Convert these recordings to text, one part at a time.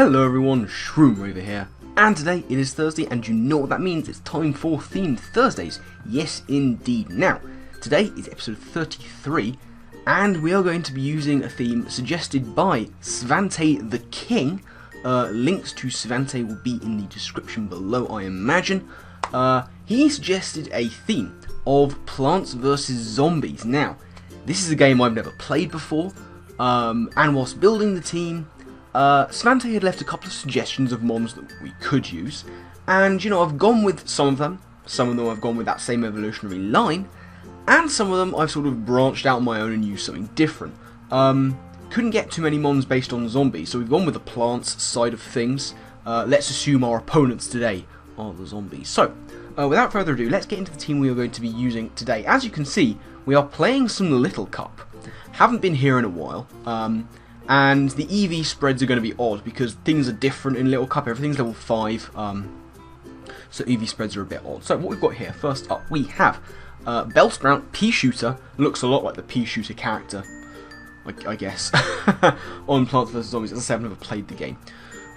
Hello everyone, Shroomraver here, and today it is Thursday, and you know what that means, it's time for Themed Thursdays. Yes indeed. Now, today is episode 33, and we are going to be using a theme suggested by Svante the King. Links to Svante will be in the description below, I imagine. He suggested a theme of Plants vs Zombies. Now, this is a game I've never played before, and whilst building the team, Svante had left a couple of suggestions of mons that we could use, and I've gone with some of them I've gone with that same evolutionary line, and some of them I've sort of branched out on my own and used something different. Couldn't get too many mons based on zombies, so we've gone with the plants side of things. Let's assume our opponents today are the zombies. So, without further ado, let's get into the team we are going to be using today. As you can see, we are playing some Little Cup. Haven't been here in a while, and the EV spreads are going to be odd because things are different in Little Cup. Everything's level 5, so EV spreads are a bit odd. So what we've got here, first up, we have Bellsprout, Pea Shooter. Looks a lot like the Pea Shooter character, I guess, on Plants vs Zombies. As I said, I've never played the game.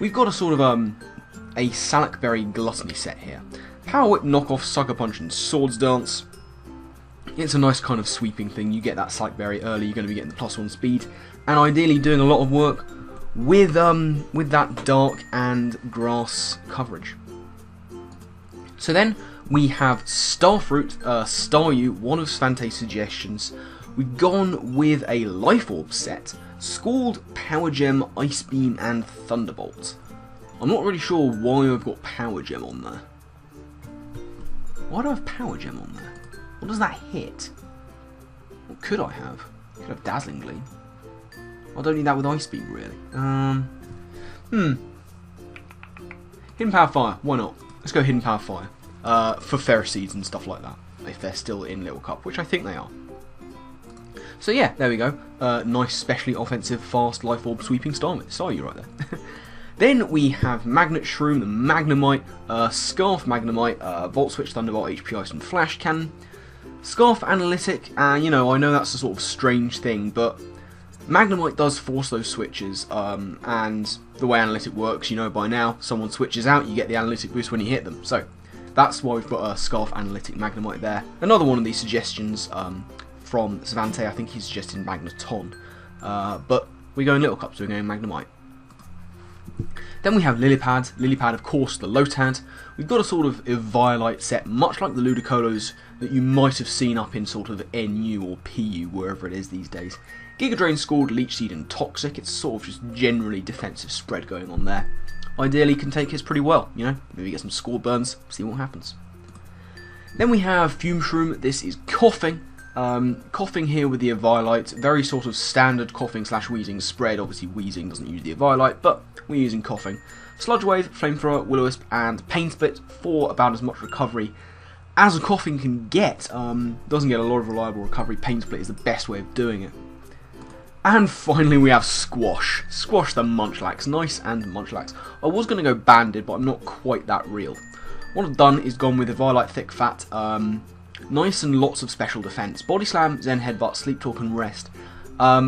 We've got a sort of a Salakberry Gluttony set here. Power Whip, Knockoff, Sucker Punch, and Swords Dance. It's a nice kind of sweeping thing. You get that Salakberry early, you're going to be getting the +1 speed, and ideally doing a lot of work with that dark and grass coverage. So then we have Starfruit, Staryu, one of Svante's suggestions. We've gone with a Life Orb set, Scald, Power Gem, Ice Beam, and Thunderbolt. I'm not really sure why I've got Power Gem on there. Why do I have Power Gem on there? What does that hit? What could I have? I could have Dazzling Gleam. I don't need that with Ice Beam, really. Hidden Power Fire, why not? Let's go Hidden Power Fire. For Ferris Seeds and stuff like that, if they're still in Little Cup, which I think they are. So yeah, there we go. Nice, specially offensive, fast, Life Orb sweeping Staryu right there. Then we have Magnet Shroom, the Magnemite, Scarf Magnemite, Volt Switch, Thunderbolt, HP Ice, and Flash Cannon. Scarf Analytic, and I know that's a sort of strange thing, but Magnemite does force those switches, and the way Analytic works, by now, someone switches out, you get the Analytic boost when you hit them. So that's why we've got a Scarf Analytic Magnemite there. Another one of these suggestions from Svante, I think he suggested Magneton, but we're going Little Cup, so we're going Magnemite. Then we have Lillipad, of course, the Lotad. We've got a sort of Eviolite set, much like the Ludicolos that you might have seen up in sort of NU or PU, wherever it is these days. Giga Drain, Scald, Leech Seed, and Toxic. It's sort of just generally defensive spread going on there. Ideally can take his pretty well, maybe get some Scald burns, see what happens. Then we have Fume Shroom. This is Coughing. Coughing here with the Eviolite, very sort of standard Coughing / Wheezing spread. Obviously Wheezing doesn't use the Eviolite, but we're using Coughing. Sludge Wave, Flamethrower, Will-O-Wisp, and Pain Split for about as much recovery as a Coughing can get. Doesn't get a lot of reliable recovery. Pain Split is the best way of doing it. And finally we have Squash. Squash the Munchlax. Nice and Munchlax. I was going to go Banded, but I'm not quite that real. What I've done is gone with Eviolite Thick Fat. Nice and lots of special defense. Body Slam, Zen Headbutt, Sleep Talk, and Rest.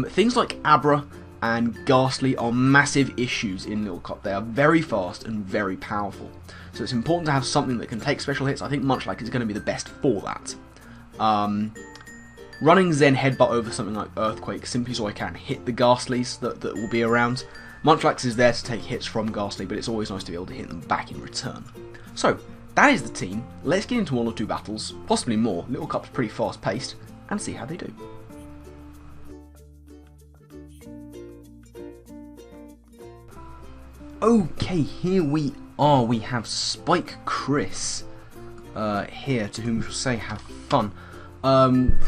Things like Abra and Ghastly are massive issues in Little Cup. They are very fast and very powerful. So it's important to have something that can take special hits. I think Munchlax is going to be the best for that. Running Zen Headbutt over something like Earthquake simply so I can hit the Ghastlies that will be around. Munchlax is there to take hits from Ghastly, but it's always nice to be able to hit them back in return. So, that is the team. Let's get into 1 or 2 battles, possibly more. Little Cup's pretty fast paced, and see how they do. Okay, here we are. We have Spike Chris here, to whom we shall say have fun.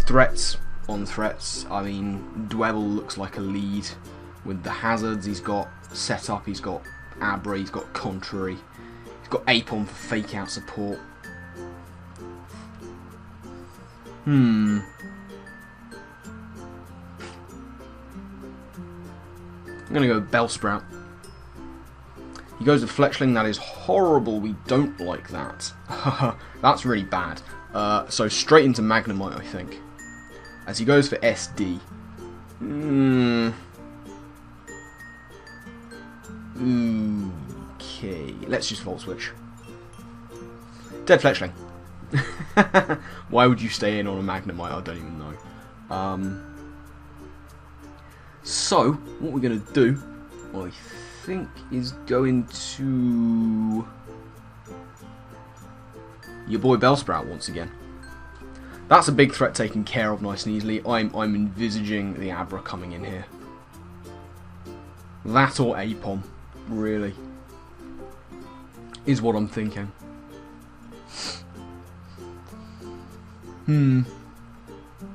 Threats on threats. I mean, Dwebble looks like a lead with the hazards. He's got Setup, he's got Abra, he's got Contrary. Got Apon for fake out support. I'm gonna go Bellsprout. He goes with Fletchling. That is horrible. We don't like that. That's really bad. So straight into Magnemite, I think. As he goes for SD. Okay, let's just Volt Switch. Dead Fletchling. Why would you stay in on a Magnemite? I don't even know. So, what we're going to do, I think, is going to your boy Bellsprout once again. That's a big threat taken care of nice and easily. I'm envisaging the Abra coming in here. That or Apom, really, is what I'm thinking.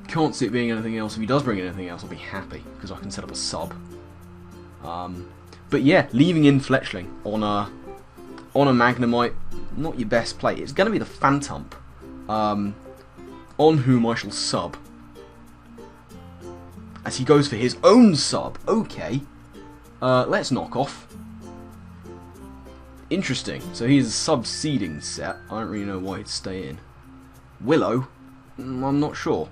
Can't see it being anything else. If he does bring in anything else, I'll be happy, because I can set up a sub. But yeah, leaving in Fletchling on a Magnemite, not your best play. It's going to be the Phantump, on whom I shall sub. As he goes for his own sub. Okay. Let's knock off. Interesting. So he's a sub-seeding set. I don't really know why he'd stay in. Willow? I'm not sure.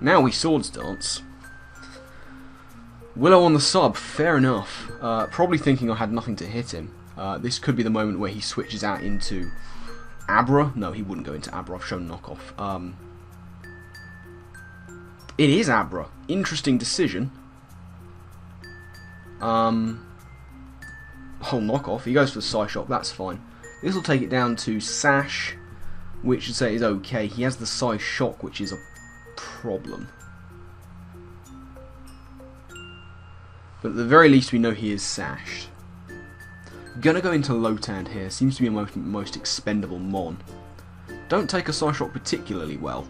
Now we Swords Dance. Willow on the sub, fair enough. Probably thinking I had nothing to hit him. This could be the moment where he switches out into Abra. No, he wouldn't go into Abra. I've shown knockoff. It is Abra. Interesting decision. Oh, knockoff. He goes for the Psyshock. That's fine. This will take it down to Sash, which should say is okay. He has the Psyshock, which is a problem. But at the very least, we know he is sashed. Gonna go into Lotand here. Seems to be a most expendable Mon. Don't take a Psyshock particularly well,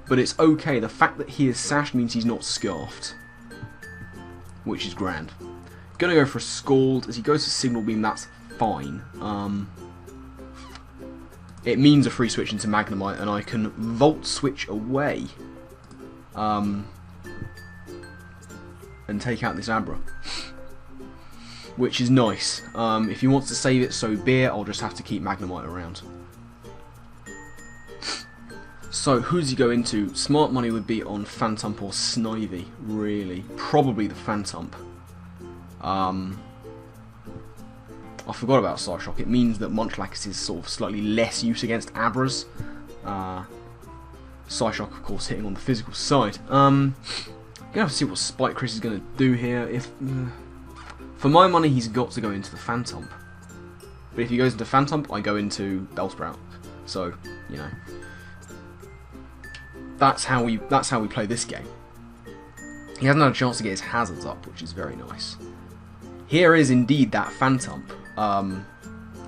but it's okay. The fact that he is sashed means he's not scarfed, which is grand. Gonna go for a Scald. As he goes for Signal Beam, that's fine. It means a free switch into Magnemite, and I can Volt Switch away. And take out this Abra. Which is nice. If he wants to save it, so be it. I'll just have to keep Magnemite around. So, who does he go into? Smart money would be on Phantump or Snivy, really. Probably the Phantump. I forgot about Psyshock. It means that Munchlax is sort of slightly less use against Abras. Psyshock, of course, hitting on the physical side. Gonna have to see what Spike Chris is gonna do here. For my money, he's got to go into the Phantump. But if he goes into Phantump, I go into Bellsprout. So, you know, that's how we play this game. He hasn't had a chance to get his hazards up, which is very nice. Here is indeed that Phantump,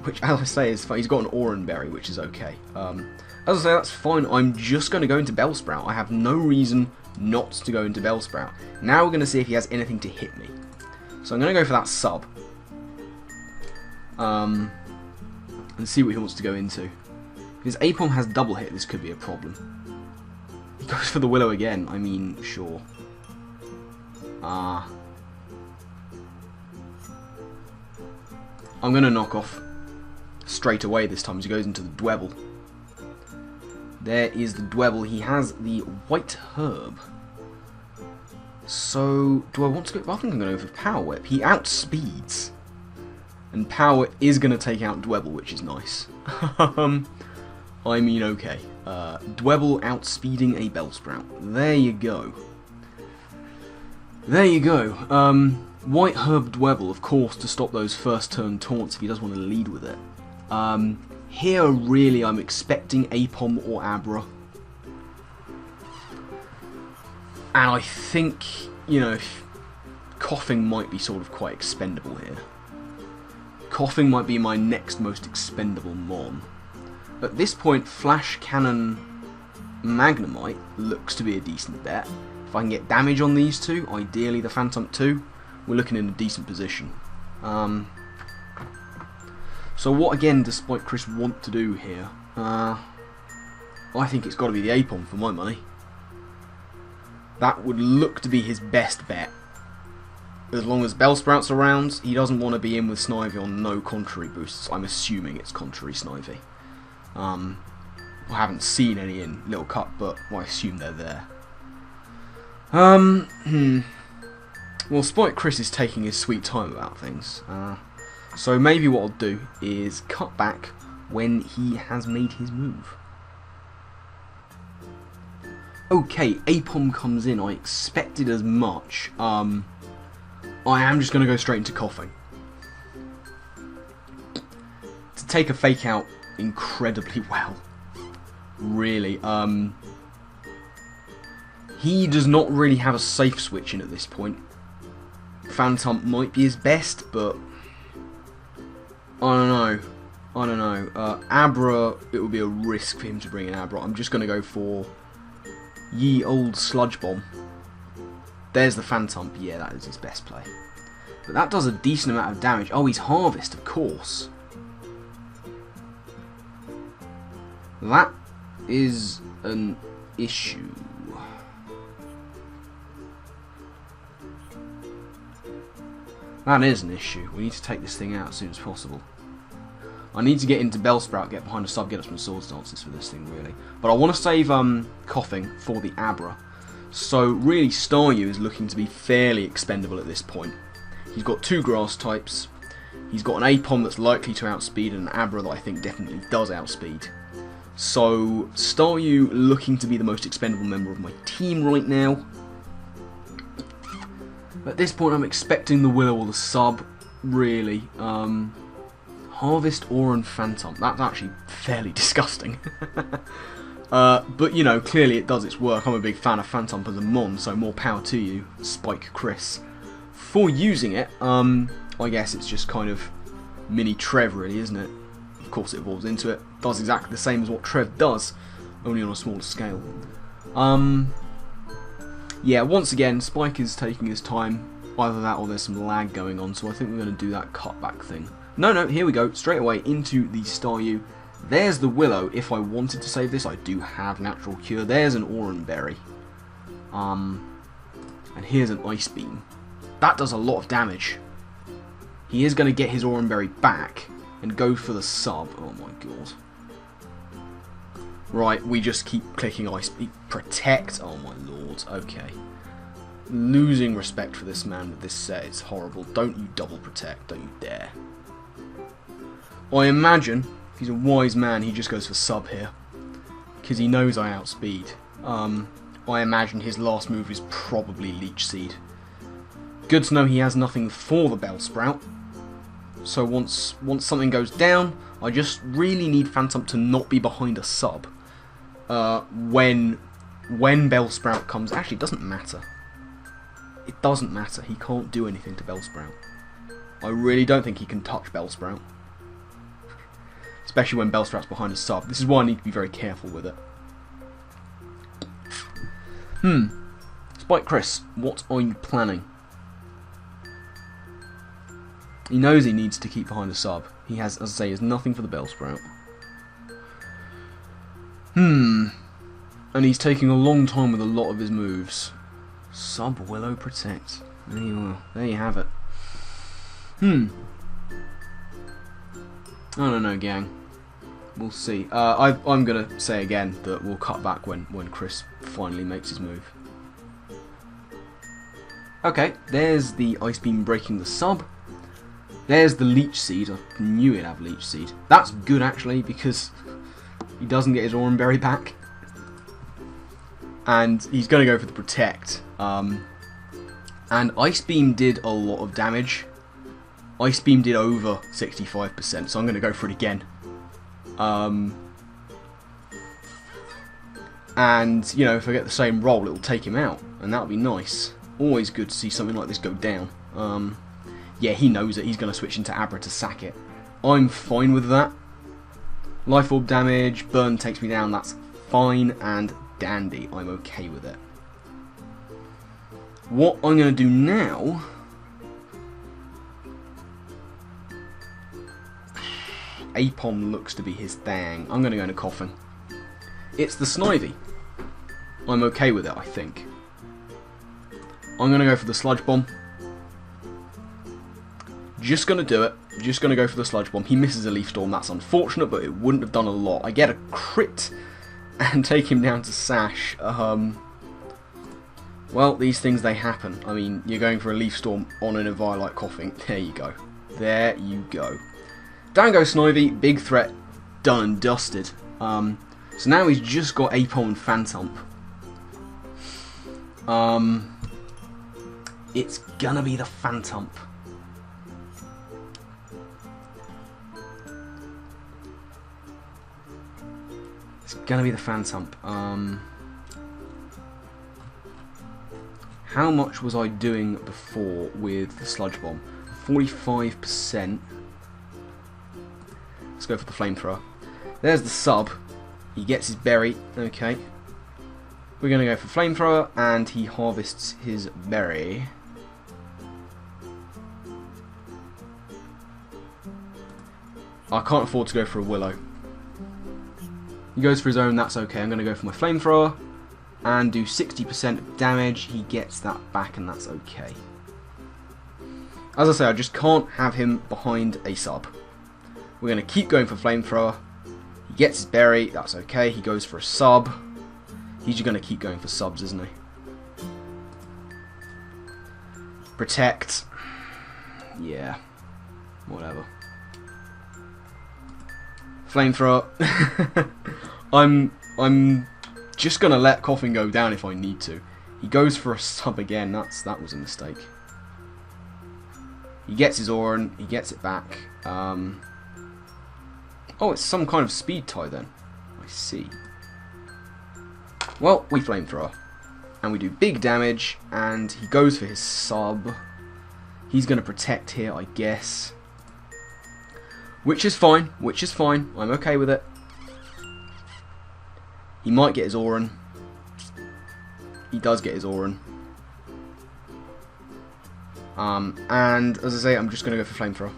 which, as I say, is fine. He's got an Oranberry, which is okay. As I say, that's fine. I'm just going to go into Bellsprout. I have no reason not to go into Bellsprout. Now we're going to see if he has anything to hit me. So I'm going to go for that sub. And see what he wants to go into. If his Apom has double hit, this could be a problem. He goes for the Willow again. I mean, sure. I'm going to knock off straight away this time as he goes into the Dwebble. There is the Dwebble. He has the White Herb. So, do I want to go? I think I'm going to go for Power Whip. He outspeeds. And Power Whip is going to take out Dwebble, which is nice. I mean, okay. Dwebble outspeeding a Bellsprout. There you go. There you go. White Herb Dwebble, of course, to stop those first turn taunts if he does want to lead with it. Here, really, I'm expecting Apom or Abra. And I think, you know, Coughing might be sort of quite expendable here. Coughing might be my next most expendable Mon. At this point, Flash Cannon Magnemite looks to be a decent bet. If I can get damage on these two, ideally the Phantump 2, we're looking in a decent position. So what again does Spike Chris want to do here? I think it's got to be the Apom for my money. That would look to be his best bet. As long as Bellsprout's around, he doesn't want to be in with Snivy on no contrary boosts. I'm assuming it's contrary Snivy. I haven't seen any in Little Cup, but I assume they're there. Well, Spike Chris is taking his sweet time about things. So maybe what I'll do is cut back when he has made his move. Okay, Apom comes in. I expected as much. I am just going to go straight into coughing. To take a fake out incredibly well. Really. He does not really have a safe switch in at this point. Phantom might be his best, but I don't know. Abra, it would be a risk for him to bring in Abra. I'm just going to go for Ye Old Sludge Bomb. There's the Phantom. Yeah, that is his best play. But that does a decent amount of damage. Oh, he's Harvest, of course. That is an issue. That is an issue. We need to take this thing out as soon as possible. I need to get into Bellsprout, get behind a sub, get up some Swords Dances for this thing, really. But I want to save Coughing for the Abra. So, really, Staryu is looking to be fairly expendable at this point. He's got 2 Grass types. He's got an Apom that's likely to outspeed and an Abra that I think definitely does outspeed. So, Staryu looking to be the most expendable member of my team right now. At this point, I'm expecting the Willow or the Sub, really. Harvest, Aura, Phantom. That's actually fairly disgusting. But, you know, clearly it does its work. I'm a big fan of Phantom as a Mon, so more power to you, Spike Chris. For using it, I guess it's just kind of mini Trev, really, isn't it? Of course it evolves into it. Does exactly the same as what Trev does, only on a smaller scale. Yeah, once again, Spike is taking his time. Either that or there's some lag going on, so I think we're going to do that cutback thing. No, here we go. Straight away into the Staryu. There's the Willow. If I wanted to save this, I do have Natural Cure. There's an Oran Berry. And here's an Ice Beam. That does a lot of damage. He is going to get his Oran Berry back and go for the sub. Oh my god. Right, we just keep clicking Ice Beam. Protect. Oh my lord. Okay. Losing respect for this man with this set. It's horrible. Don't you double protect. Don't you dare. I imagine, if he's a wise man, he just goes for sub here. Because he knows I outspeed. I imagine his last move is probably Leech Seed. Good to know he has nothing for the Bellsprout. So once something goes down, I just really need Phantom to not be behind a sub. When Bellsprout comes... Actually, it doesn't matter. It doesn't matter. He can't do anything to Bellsprout. I really don't think he can touch Bellsprout. Especially when Bellsprout's behind a sub. This is why I need to be very careful with it. Spike Chris, what are you planning? He knows he needs to keep behind a sub. He has, as I say, has nothing for the Bellsprout. And he's taking a long time with a lot of his moves. Sub Willow Protect. There you are. There you have it. I don't know, gang. We'll see. I'm going to say again that we'll cut back when Chris finally makes his move. Okay, there's the Ice Beam breaking the sub. There's the Leech Seed. I knew he'd have Leech Seed. That's good, actually, because he doesn't get his Oran Berry back. And he's going to go for the Protect. And Ice Beam did a lot of damage. Ice Beam did over 65%, so I'm going to go for it again. And, you know, if I get the same roll, it'll take him out. And that'll be nice. Always good to see something like this go down. Yeah, he knows it. He's going to switch into Abra to sack it. I'm fine with that. Life Orb damage, burn takes me down. That's fine and dandy. I'm okay with it. What I'm going to do now... Apom looks to be his thing. I'm going to go into Coffin. It's the Snivy. I'm okay with it, I think. I'm going to go for the Sludge Bomb. Just going to do it. Just going to go for the Sludge Bomb. He misses a Leaf Storm. That's unfortunate, but it wouldn't have done a lot. I get a crit and take him down to Sash. Well, these things, they happen. I mean, you're going for a Leaf Storm on an Eviolite coughing. There you go. There you go. Down goes Snivy, big threat, done and dusted. So now he's just got Apom and Phantump. It's gonna be the Phantump. It's gonna be the Phantump. How much was I doing before with the Sludge Bomb? 45%. Let's go for the Flamethrower. There's the sub. He gets his berry. Okay. We're going to go for Flamethrower, and he harvests his berry. I can't afford to go for a Willow. He goes for his own, that's okay. I'm going to go for my Flamethrower and do 60% damage. He gets that back, and that's okay. As I say, I just can't have him behind a sub. We're going to keep going for Flamethrower. He gets his berry, that's okay. He goes for a sub. He's just going to keep going for subs, isn't he? Protect. Yeah. Whatever. Flamethrower. I'm just going to let Coughing go down if I need to. He goes for a sub again. That was a mistake. He gets his Auron. He gets it back. Oh, it's some kind of speed tie then. I see. Well, we Flamethrower. And we do big damage. And he goes for his sub. He's going to protect here, I guess. Which is fine. Which is fine. I'm okay with it. He might get his Auron. He does get his Auron. And as I say, I'm just going to go for Flamethrower.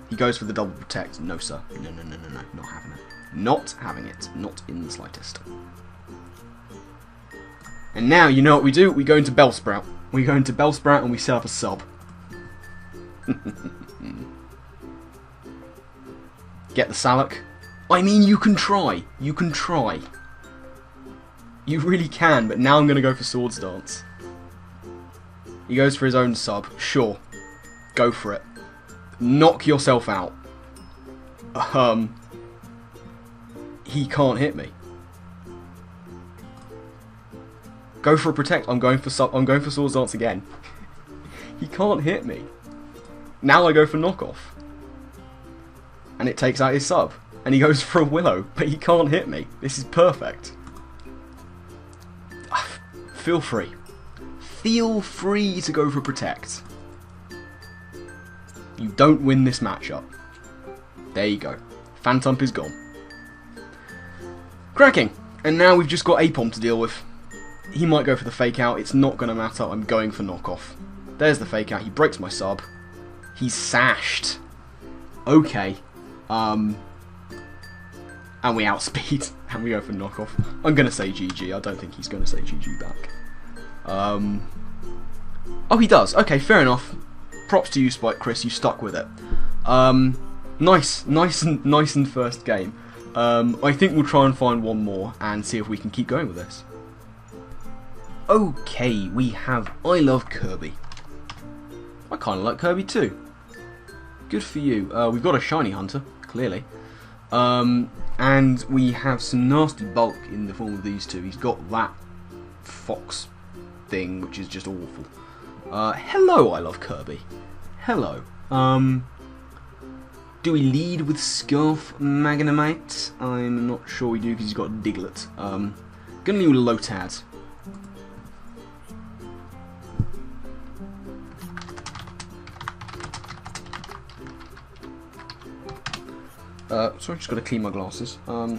He goes for the double protect. No, sir. No. Not having it. Not having it. Not in the slightest. And now, you know what we do? We go into Bellsprout. We go into Bellsprout and we set up a sub. Get the Salak. I mean, you can try. You can try. You really can, but now I'm going to go for Swords Dance. He goes for his own sub. Sure. Go for it. Knock yourself out. He can't hit me. Go for a protect. I'm going for Swords Dance again. He can't hit me. Now I go for knockoff. And it takes out his sub. And he goes for a Willow, but he can't hit me. This is perfect. Feel free. Feel free to go for protect. You don't win this matchup. There you go. Phantump is gone. Cracking. And now we've just got Apom to deal with. He might go for the fake out. It's not going to matter. I'm going for knockoff. There's the fake out. He breaks my sub. He's sashed. Okay. And we outspeed. And we go for knockoff. I'm going to say GG. I don't think he's going to say GG back. Oh, he does. Okay, fair enough. Props to you, Spike Chris. You stuck with it. Nice and first game. I think we'll try and find one more and see if we can keep going with this. Okay, we have I Love Kirby. I kind of like Kirby too. Good for you. We've got a Shiny Hunter, clearly. And we have some nasty bulk in the form of these two. He's got that fox thing, which is just awful. Hello, I Love Kirby. Hello. Do we lead with Scarf Magnemite? I'm not sure we do because he's got Diglett. Gonna lead with Lotad. Sorry, just got to clean my glasses. Yeah,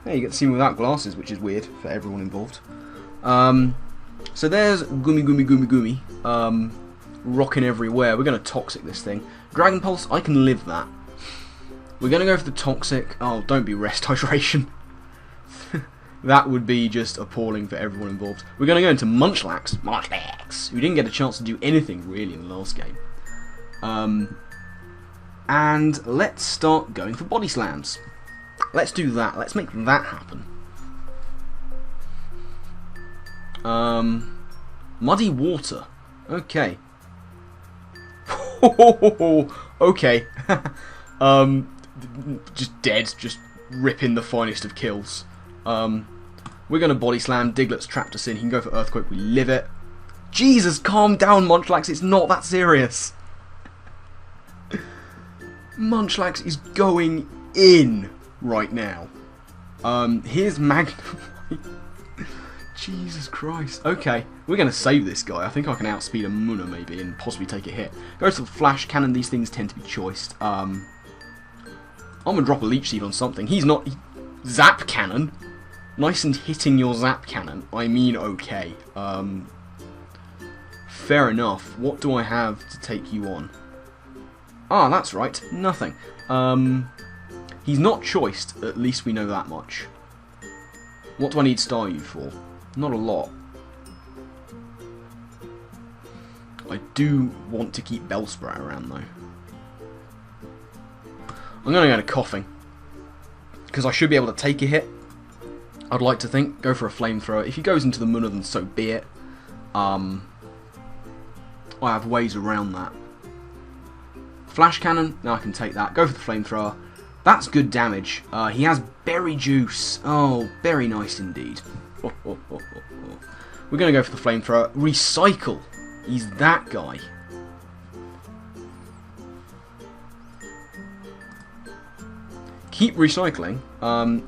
you get to see me without glasses, which is weird for everyone involved. So there's Gumi, rocking everywhere. We're going to Toxic this thing. Dragon Pulse, I can live that. We're going to go for the Toxic. Oh, don't be Rest Hydration. That would be just appalling for everyone involved. We're going to go into Munchlax, who didn't get a chance to do anything really in the last game. And let's start going for Body Slams. Let's do that. Let's make that happen. Muddy water. Okay. Okay. Just dead. Just ripping the finest of kills. We're going to body slam. Diglett's trapped us in. He can go for Earthquake. We live it. Jesus, calm down, Munchlax. It's not that serious. Munchlax is going in right now. Here's Magnemite. Jesus Christ. Okay, we're going to save this guy. I think I can outspeed a Munna maybe and possibly take a hit. Go to the Flash Cannon. These things tend to be choiced. I'm going to drop a Leech Seed on something. He's not... Zap Cannon? Nice and hitting your Zap Cannon. I mean, okay. Fair enough. What do I have to take you on? Ah, that's right. Nothing. He's not choiced. At least we know that much. What do I need Staryu for? Not a lot. I do want to keep Bellsprout around, though. I'm going to go to Coughing. Because I should be able to take a hit. I'd like to think. Go for a Flamethrower. If he goes into the Munna, then so be it. I have ways around that. Flash Cannon. Now I can take that. Go for the Flamethrower. That's good damage. He has Berry Juice. Oh, very nice indeed. We're going to go for the Flamethrower. Recycle. He's that guy. Keep recycling.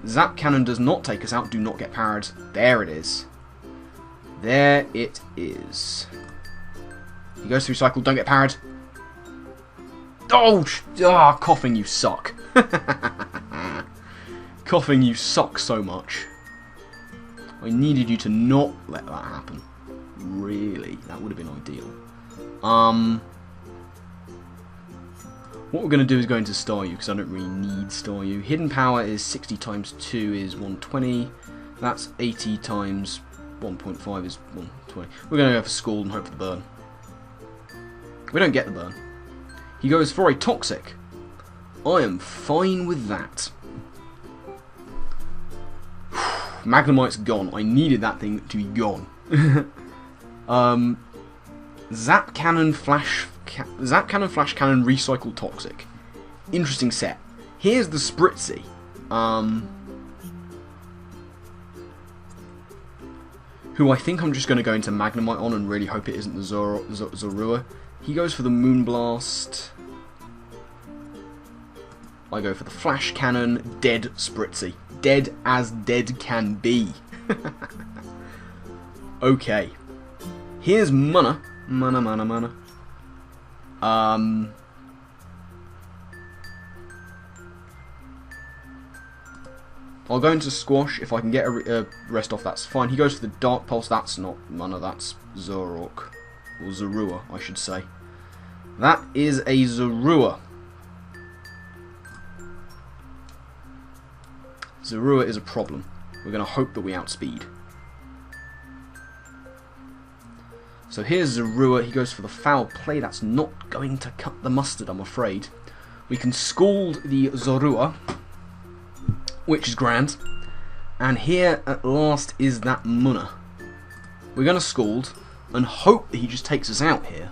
Zap Cannon does not take us out. Do not get powered. There it is. There it is. He goes to recycle. Don't get powered. Oh, Coughing, you suck. Coughing, you suck so much. I needed you to not let that happen. Really, that would have been ideal. What we're going to do is go into Staryu, because I don't really need Staryu. Hidden Power is 60 times 2 is 120. That's 80 times 1.5 is 120. We're going to go for Scald and hope for the burn. We don't get the burn. He goes for a Toxic. I am fine with that. Magnemite's gone. I needed that thing to be gone. Zap Cannon, Flash Cannon, Recycle, Toxic. Interesting set. Here's the Spritzy. Who I think I'm just going to go into Magnemite on and really hope it isn't the Zorua. He goes for the Moonblast. I go for the Flash Cannon. Dead Spritzy. Dead as dead can be. Okay. Here's Munna. Munna. I'll go into Squash. If I can get a rest off, that's fine. He goes for the Dark Pulse. That's not Munna, that's Zoroark. Or Zorua, I should say. That is a Zorua. Zorua is a problem. We're going to hope that we outspeed. So here's Zorua. He goes for the Foul Play. That's not going to cut the mustard, I'm afraid. We can Scald the Zorua, which is grand. And here at last is that Munna. We're going to Scald and hope that he just takes us out here.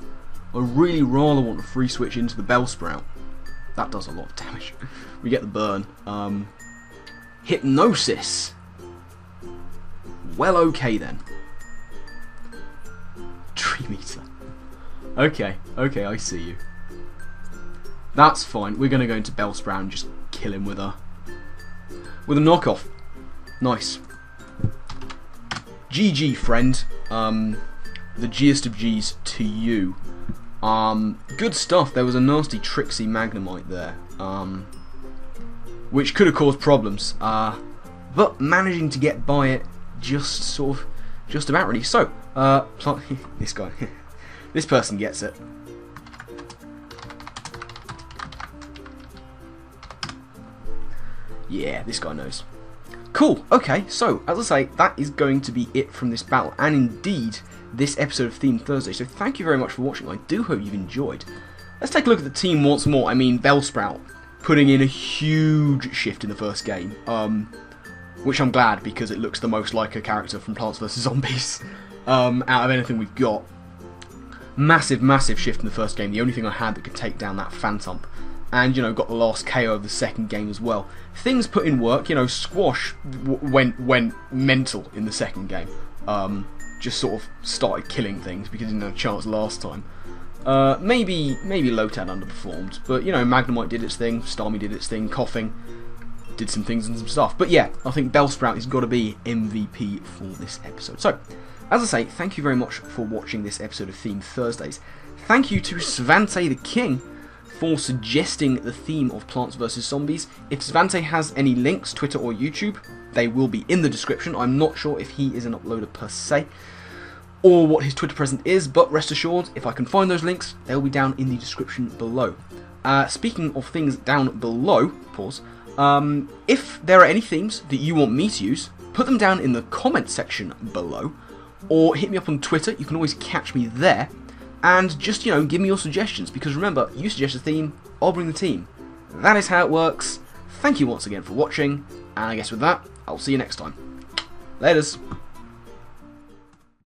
I really rather want to free switch into the Bellsprout. That does a lot of damage. We get the burn. Hypnosis. Well, okay then. Tree Meter. Okay, I see you. That's fine. We're going to go into Bellsprout and just kill him with a knockoff. Nice. GG, friend. The G'est of G's to you. Good stuff. There was a nasty Trixie Magnemite there. Which could have caused problems. But managing to get by it just about really. So, this guy. This person gets it. Yeah, this guy knows. Cool, okay, so, as I say, that is going to be it from this battle, and indeed, this episode of Theme Thursday, so thank you very much for watching. I do hope you've enjoyed. Let's take a look at the team once more. I mean, Bellsprout putting in a huge shift in the first game, which I'm glad, because it looks the most like a character from Plants vs Zombies. out of anything we've got. Massive shift in the first game. The only thing I had that could take down that Phantump. And, you know, got the last KO of the second game as well. Things put in work. You know, Squash went mental in the second game. Just sort of started killing things because he didn't have a chance last time. Maybe Lotad underperformed, but you know, Magnemite did its thing, Starmie did its thing, Coughing did some things and some stuff. But yeah, I think Bellsprout has got to be MVP for this episode. So, as I say, thank you very much for watching this episode of Theme Thursdays. Thank you to Svante the King for suggesting the theme of Plants vs Zombies. If Svante has any links, Twitter or YouTube, they will be in the description. I'm not sure if he is an uploader per se, or what his Twitter presence is, but rest assured, if I can find those links, they'll be down in the description below. Speaking of things down below, pause, if there are any themes that you want me to use, put them down in the comment section below, or hit me up on Twitter. You can always catch me there, and just, you know, give me your suggestions, because remember, you suggest a theme, I'll bring the team. That is how it works. Thank you once again for watching, and I guess with that, I'll see you next time. Laters.